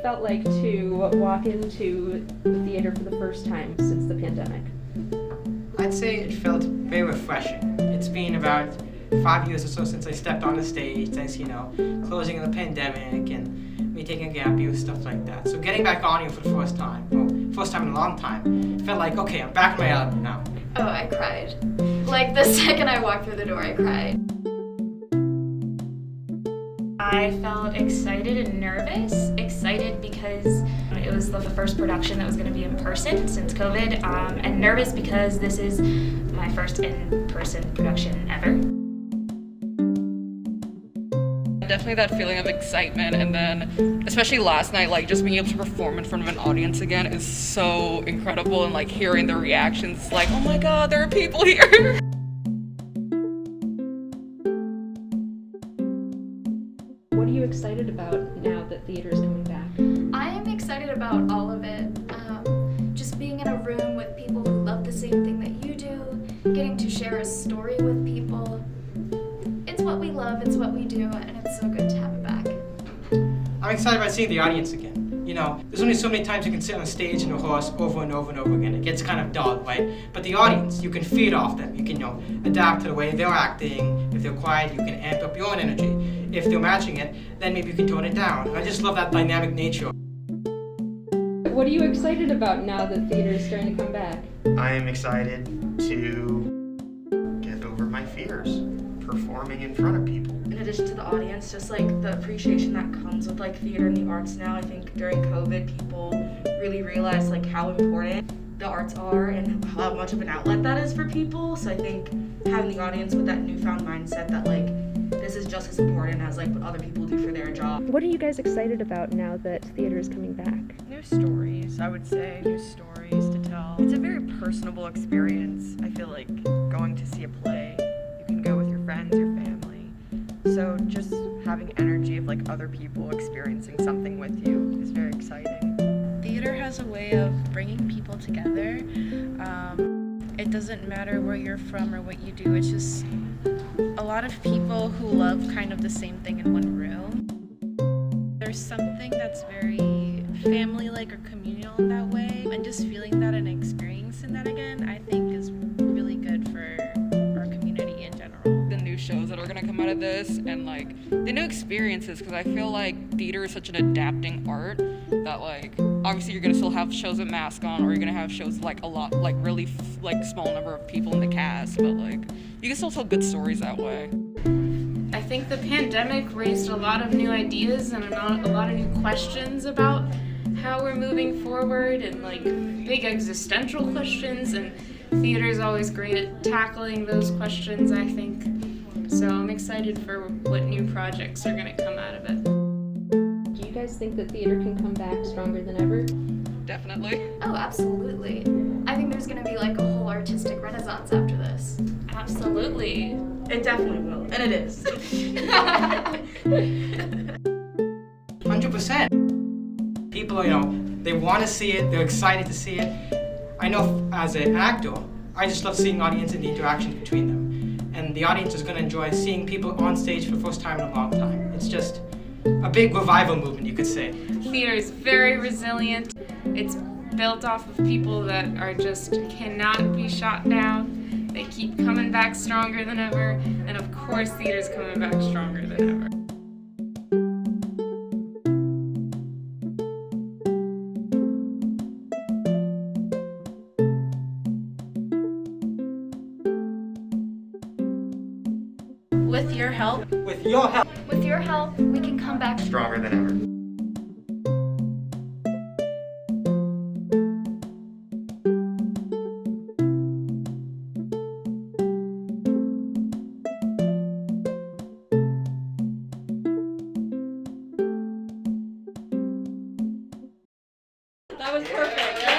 felt like to walk into the theater for the first time since the pandemic? I'd say it felt very refreshing. It's been about 5 years or so since I stepped on the stage, thanks, closing of the pandemic and me taking a gap year, stuff like that. So getting back on here for the first time, first time in a long time, felt like, okay, I'm back in my element now. Oh, I cried. Like the second I walked through the door, I cried. I felt excited and nervous. Excited because it was the first production that was going to be in person since COVID, and nervous because this is my first in-person production ever. Definitely that feeling of excitement, and then especially last night, like just being able to perform in front of an audience again is so incredible, and like hearing the reactions, like, oh my god, there are people here. What are you excited about now that theater is coming back? I am excited about all of it. Just being in a room with people who love the same thing that you do, getting to share a story with people. It's what we love, it's what we do, and it's so good to have it back. I'm excited about seeing the audience again. There's only so many times you can sit on a stage and rehearse over and over and over again. It gets kind of dull, right? But the audience, you can feed off them. You can, adapt to the way they're acting. If they're quiet, you can amp up your own energy. If they're matching it, then maybe you can tone it down. And I just love that dynamic nature. What are you excited about now that theater is starting to come back? I am excited to get over my fears performing in front of people. In addition to the audience, just like the appreciation that comes with like theater and the arts now. I think during COVID, people really realized like how important the arts are and how much of an outlet that is for people. So I think having the audience with that newfound mindset that like this is just as important as like what other people do for their job. What are you guys excited about now that theater is coming back? New stories, I would say, new stories to tell. It's a very personable experience. I feel like going to see a play, you can go with your friends, your family. So just having energy of like other people experiencing something with you is very exciting. Theater has a way of bringing people together. It doesn't matter where you're from or what you do. It's just a lot of people who love kind of the same thing in one room. There's something that's very family-like or communal in that way, and just feeling that and experiencing that again, I think is really good for our community in general. The new shows that are gonna come out of this, and like the new experiences, because I feel like theater is such an adapting art that like obviously you're gonna still have shows with masks on, or you're gonna have shows like a lot like really like small number of people in the cast, but like you can still tell good stories that way. I think the pandemic raised a lot of new ideas and a lot of new questions about how we're moving forward, and like big existential questions, and theater is always great at tackling those questions, I think. So I'm excited for what new projects are going to come out of it. Do you guys think that theater can come back stronger than ever? Definitely. Oh, absolutely. I think there's gonna be like a whole artistic renaissance after this. Absolutely. It definitely will, and it is. 100%. People, they want to see it. They're excited to see it. I know as an actor, I just love seeing audience and the interaction between them. And the audience is going to enjoy seeing people on stage for the first time in a long time. It's just a big revival movement, you could say. Theater is very resilient. It's built off of people that are just cannot be shot down. They keep coming back stronger than ever, and of course theater's coming back stronger than ever. With your help, With your help. With your help, we can come back Stronger than ever. That was perfect.